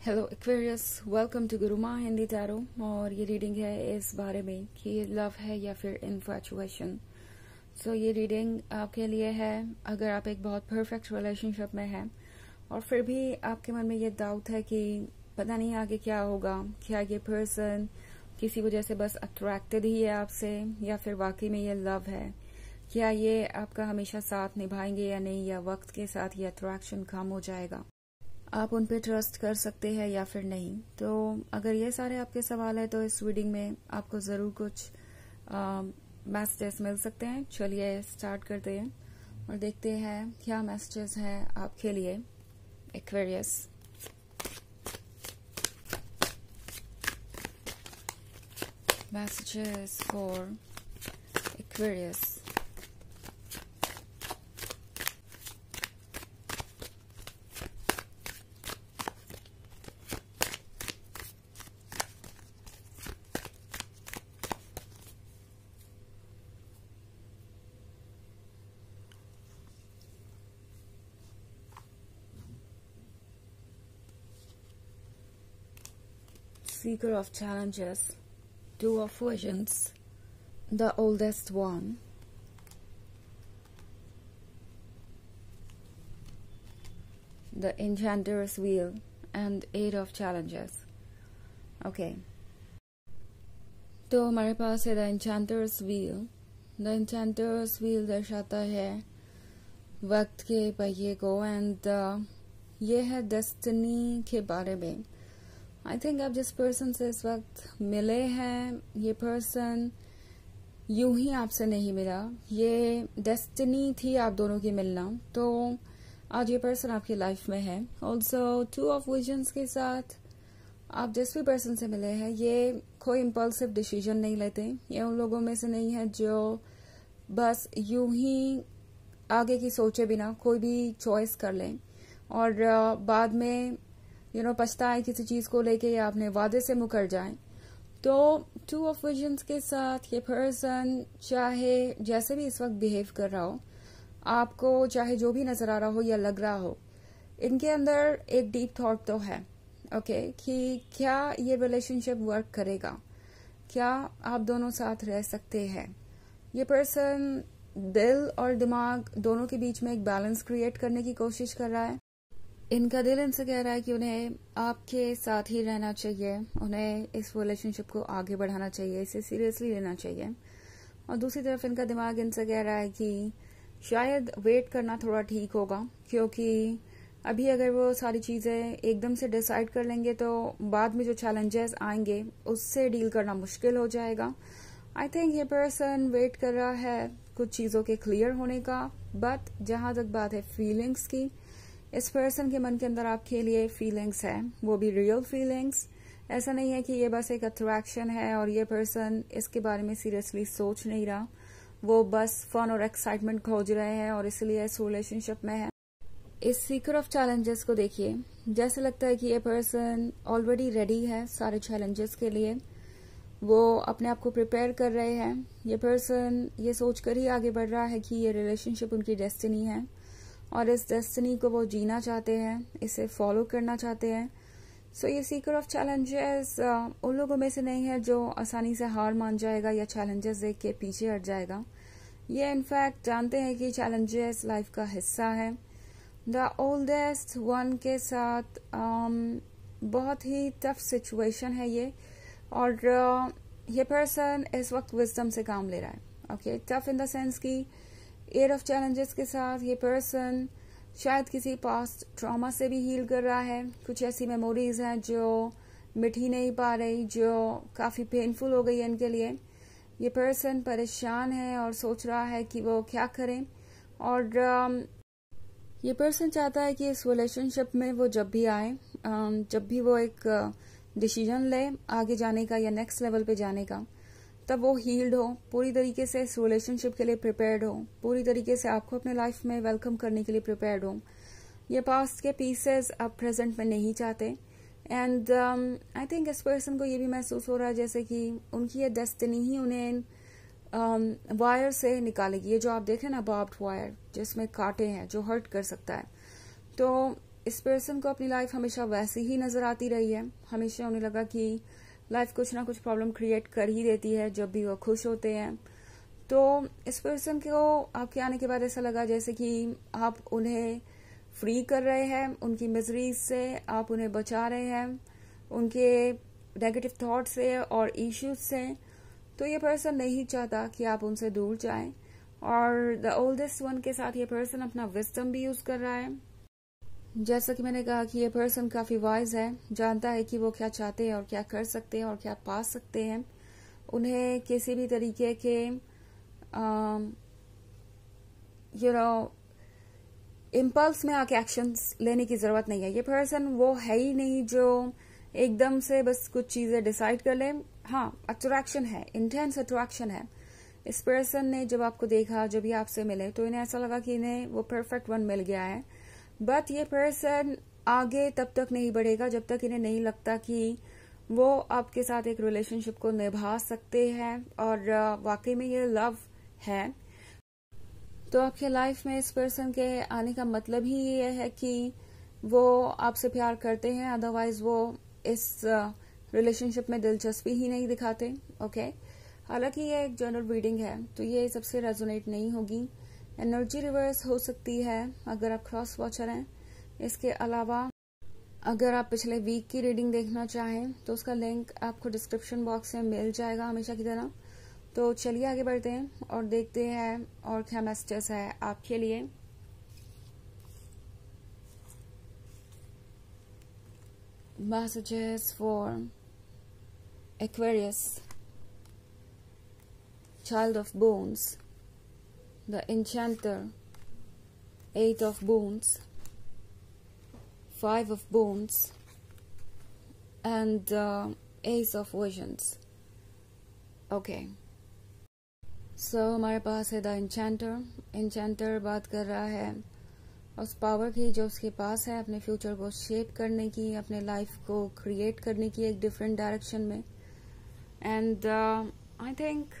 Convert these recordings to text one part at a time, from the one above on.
Hello Aquarius, welcome to Guruma Hindi tarot. और ये reading है इस बारे में कि ये लव है या फिर इन्फैचुएशन। सो ये रीडिंग आपके लिए है अगर आप एक बहुत परफेक्ट रिलेशनशिप में हैं और फिर भी आपके मन में ये डाउट है कि पता नहीं आगे क्या होगा, क्या ये पर्सन किसी वजह से बस अट्रैक्टेड ही है आपसे या फिर वाकई में ये लव है, क्या ये आपका हमेशा साथ निभाएंगे या नहीं, या वक्त के साथ ये अट्रैक्शन कम हो जाएगा, आप उन पे ट्रस्ट कर सकते हैं या फिर नहीं। तो अगर ये सारे आपके सवाल है तो इस रीडिंग में आपको ज़रूर कुछ मैसेजेस मिल सकते हैं। चलिए स्टार्ट करते हैं और देखते हैं क्या मैसेजेस हैं आपके लिए Aquarius. Messages for Aquarius. Seeker of challenges, Two of Visions, the oldest one, the Enchanter's Wheel, and Eight of Challenges. Okay. तो हमारे पास है द एन्चेंटर्स व्हील। द एन्चेंटर्स व्हील दर्शाता है वक्त के पहिए को, एंड ये है डेस्टिनी के बारे में। आई थिंक आप जिस पर्सन से इस वक्त मिले हैं, ये पर्सन यूं ही आपसे नहीं मिला, ये डेस्टिनी थी आप दोनों की मिलना। तो आज ये पर्सन आपकी लाइफ में है। ऑल्सो टू ऑफ विजन्स के साथ आप जिस भी पर्सन से मिले हैं, ये कोई इम्पल्सिव डिसीजन नहीं लेते। ये उन लोगों में से नहीं है जो बस यूं ही आगे की सोचे बिना कोई भी चॉइस कर लें और बाद में पछताएं किसी चीज को लेके या अपने वादे से मुकर जाएं। तो टू ऑफ विजन्स के साथ ये पर्सन चाहे जैसे भी इस वक्त बिहेव कर रहा हो, आपको चाहे जो भी नजर आ रहा हो या लग रहा हो, इनके अंदर एक डीप थॉट तो है कि क्या ये रिलेशनशिप वर्क करेगा, क्या आप दोनों साथ रह सकते हैं। ये पर्सन दिल और दिमाग दोनों के बीच में एक बैलेंस क्रिएट करने की कोशिश कर रहा है। इनका दिल इनसे कह रहा है कि उन्हें आपके साथ ही रहना चाहिए, उन्हें इस रिलेशनशिप को आगे बढ़ाना चाहिए, इसे सीरियसली लेना चाहिए। और दूसरी तरफ इनका दिमाग इनसे कह रहा है कि शायद वेट करना थोड़ा ठीक होगा, क्योंकि अभी अगर वो सारी चीजें एकदम से डिसाइड कर लेंगे तो बाद में जो चैलेंजेस आएंगे उससे डील करना मुश्किल हो जाएगा। आई थिंक ये पर्सन वेट कर रहा है कुछ चीजों के क्लियर होने का। बट जहां तक बात है फीलिंग्स की, इस पर्सन के मन के अंदर आपके लिए फीलिंग्स है, वो भी रियल फीलिंग्स। ऐसा नहीं है कि ये बस एक अट्रैक्शन है और ये पर्सन इसके बारे में सीरियसली सोच नहीं रहा, वो बस फन और एक्साइटमेंट खोज रहे हैं और इसलिए इस रिलेशनशिप में है। इस सीकर ऑफ चैलेंजेस को देखिए, जैसे लगता है कि ये पर्सन ऑलरेडी रेडी है सारे चैलेंजेस के लिए, वो अपने आप को प्रिपेयर कर रहे हैं। ये पर्सन ये सोचकर ही आगे बढ़ रहा है कि ये रिलेशनशिप उनकी डेस्टिनी है और इस डेस्टिनी को वो जीना चाहते हैं, इसे फॉलो करना चाहते हैं। सो ये सीकर ऑफ चैलेंजेस उन लोगों में से नहीं है जो आसानी से हार मान जाएगा या चैलेंजेस देख के पीछे हट जाएगा। ये इनफैक्ट जानते हैं कि चैलेंजेस लाइफ का हिस्सा है। द ओल्डेस्ट वन के साथ बहुत ही टफ सिचुएशन है ये, और ये पर्सन इस वक्त विजडम से काम ले रहा है। Okay, tough in the sense की एट ऑफ चैलेंजेस के साथ ये पर्सन शायद किसी पास्ट ट्रॉमा से भी हील कर रहा है। कुछ ऐसी मेमोरीज हैं जो मिट ही नहीं पा रही, जो काफी पेनफुल हो गई है इनके लिए। ये पर्सन परेशान है और सोच रहा है कि वो क्या करें। और ये पर्सन चाहता है कि इस रिलेशनशिप में वो जब भी आए, जब भी वो एक डिसीजन ले आगे जाने का या नेक्स्ट लेवल पे जाने का, तब वो हील्ड हो, पूरी तरीके से इस रिलेशनशिप के लिए प्रिपेयर्ड हो, पूरी तरीके से आपको अपने लाइफ में वेलकम करने के लिए प्रिपेयर्ड हो। ये पास्ट के पीसेस अब प्रेजेंट में नहीं चाहते। एंड आई थिंक इस पर्सन को ये भी महसूस हो रहा है जैसे कि उनकी ये डेस्टिनी ही उन्हें वायर से निकालेगी। ये जो आप देख रहे हैं ना, बार्ब्ड वायर जिसमें कांटे हैं जो हर्ट कर सकता है, तो इस पर्सन को अपनी लाइफ हमेशा वैसी ही नजर आती रही है। हमेशा उन्हें लगा कि लाइफ कुछ ना कुछ प्रॉब्लम क्रिएट कर ही देती है जब भी वो खुश होते हैं। तो इस पर्सन को आपके आने के बाद ऐसा लगा जैसे कि आप उन्हें फ्री कर रहे हैं उनकी मिजरी से, आप उन्हें बचा रहे हैं उनके नेगेटिव थॉट से और इश्यूज से। तो ये पर्सन नहीं चाहता कि आप उनसे दूर जाएं, और द ओल्डेस्ट वन के साथ ये पर्सन अपना विजडम भी यूज कर रहा है। जैसा कि मैंने कहा कि ये पर्सन काफी वाइज है, जानता है कि वो क्या चाहते हैं और क्या कर सकते हैं और क्या पा सकते हैं। उन्हें किसी भी तरीके के इम्पल्स में आके एक्शंस लेने की जरूरत नहीं है। ये पर्सन वो है ही नहीं जो एकदम से बस कुछ चीजें डिसाइड कर ले। हाँ, अट्रैक्शन है, इंटेंस अट्रैक्शन है। इस पर्सन ने जब आपको देखा, जब ये आपसे मिले, तो इन्हें ऐसा लगा कि इन्हें वो परफेक्ट वन मिल गया है। बट ये पर्सन आगे तब तक नहीं बढ़ेगा जब तक इन्हें नहीं लगता कि वो आपके साथ एक रिलेशनशिप को निभा सकते हैं और वाकई में ये लव है। तो आपके लाइफ में इस पर्सन के आने का मतलब ही ये है कि वो आपसे प्यार करते हैं, अदरवाइज वो इस रिलेशनशिप में दिलचस्पी ही नहीं दिखाते। ओके, हालांकि ये एक जनरल रीडिंग है तो ये सबसे रेजोनेट नहीं होगी। एनर्जी रिवर्स हो सकती है अगर आप क्रॉस वॉचर हैं। इसके अलावा अगर आप पिछले वीक की रीडिंग देखना चाहें तो उसका लिंक आपको डिस्क्रिप्शन बॉक्स में मिल जाएगा हमेशा की तरह। तो चलिए आगे बढ़ते हैं और देखते हैं और क्या मैसेजेस है आपके लिए। Messages for Aquarius, Child of Bones, the Enchanter, 8 of Bones, 5 of Bones, and Ace of Visions. Okay. So हमारे पास है द इंचेंटर बात कर रहा है उस पावर की जो उसके पास है अपने फ्यूचर को शेप करने की, अपने लाइफ को क्रिएट करने की एक डिफरेंट डायरेक्शन में। एंड आई थिंक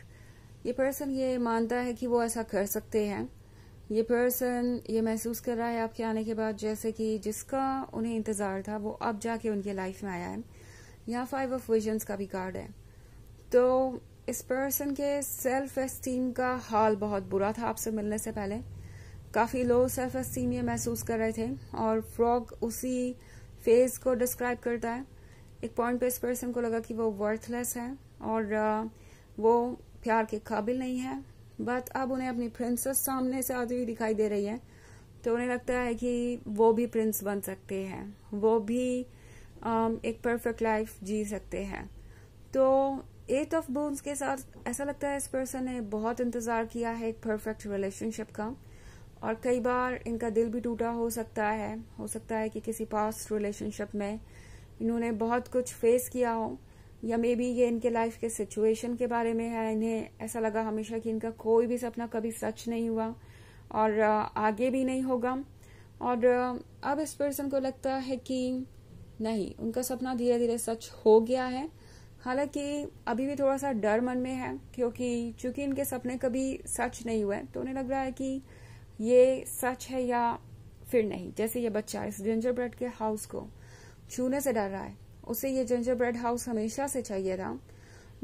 ये पर्सन ये मानता है कि वो ऐसा कर सकते हैं। ये पर्सन ये महसूस कर रहा है आपके आने के बाद जैसे कि जिसका उन्हें इंतजार था वो अब जाके उनके लाइफ में आया है। यहाँ 5 ऑफ विजन्स का भी कार्ड है। तो इस पर्सन के सेल्फ एस्टीम का हाल बहुत बुरा था आपसे मिलने से पहले। काफी लो सेल्फ एस्टीम ये महसूस कर रहे थे और फ्रॉग उसी फेज को डिस्क्राइब करता है। एक पॉइंट पे इस पर्सन को लगा कि वो वर्थलेस है और वो प्यार के काबिल नहीं है। बट अब उन्हें अपनी प्रिंसेस सामने से आती हुई दिखाई दे रही है तो उन्हें लगता है कि वो भी प्रिंस बन सकते हैं, वो भी एक परफेक्ट लाइफ जी सकते हैं। तो 8 ऑफ बोन्स के साथ ऐसा लगता है इस पर्सन ने बहुत इंतजार किया है एक परफेक्ट रिलेशनशिप का, और कई बार इनका दिल भी टूटा हो सकता है कि किसी पास्ट रिलेशनशिप में इन्होंने बहुत कुछ फेस किया हो, या मे बी ये इनके लाइफ के सिचुएशन के बारे में है। इन्हें ऐसा लगा हमेशा कि इनका कोई भी सपना कभी सच नहीं हुआ और आगे भी नहीं होगा। और अब इस पर्सन को लगता है कि नहीं, उनका सपना धीरे धीरे सच हो गया है। हालांकि अभी भी थोड़ा सा डर मन में है क्योंकि चूंकि इनके सपने कभी सच नहीं हुए तो उन्हें लग रहा है कि ये सच है या फिर नहीं। जैसे ये बच्चा इस जिंजर ब्रेड के हाउस को छूने से डर रहा है, उसे ये जिंजर ब्रेड हाउस हमेशा से चाहिए था,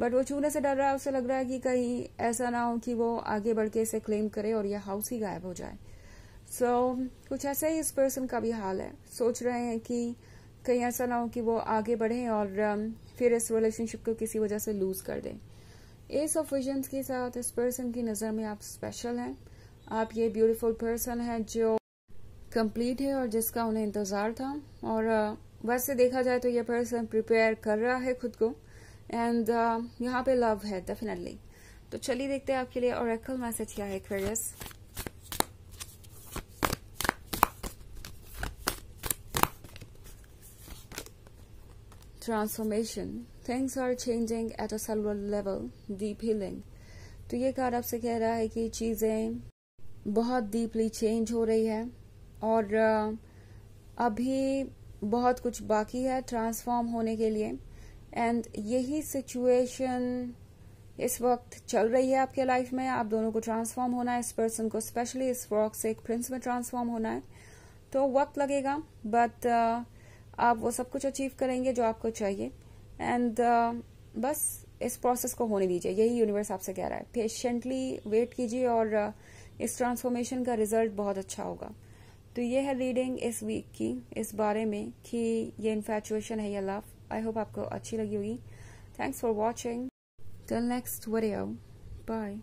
बट वो छूने से डर रहा है। उसे लग रहा है कि कहीं ऐसा ना हो कि वो आगे बढ़ के इसे क्लेम करे और ये हाउस ही गायब हो जाए। कुछ ऐसा ही इस पर्सन का भी हाल है। सोच रहे हैं कि कहीं ऐसा ना हो कि वो आगे बढ़े और फिर इस रिलेशनशिप को किसी वजह से लूज कर दें। एस ऑफ विजन्स के साथ इस पर्सन की नजर में आप स्पेशल हैं। आप ये ब्यूटीफुल पर्सन है जो कंप्लीट है और जिसका उन्हें इंतजार था। और वैसे देखा जाए तो ये पर्सन प्रिपेयर कर रहा है खुद को एंड यहाँ पे लव है डेफिनेटली। तो चलिए देखते हैं आपके लिए ओरेकल मैसेज क्या है Aquarius. Transformation, things are changing at a cellular level, deep healing. तो ये कार्ड आपसे कह रहा है कि चीजें बहुत डीपली चेंज हो रही है और अभी बहुत कुछ बाकी है ट्रांसफॉर्म होने के लिए। एंड यही सिचुएशन इस वक्त चल रही है आपके लाइफ में। आप दोनों को ट्रांसफॉर्म होना है, इस पर्सन को स्पेशली इस फ्रॉग से एक प्रिंस में ट्रांसफॉर्म होना है। तो वक्त लगेगा, बट आप वो सब कुछ अचीव करेंगे जो आपको चाहिए। एंड बस इस प्रोसेस को होने दीजिए, यही यूनिवर्स आपसे कह रहा है। पेशेंटली वेट कीजिए और इस ट्रांसफॉर्मेशन का रिजल्ट बहुत अच्छा होगा। तो ये है रीडिंग इस वीक की, इस बारे में कि ये इन्फैचुएशन है या लव। आई होप आपको अच्छी लगी होगी। Thanks for watching. Till next video, bye.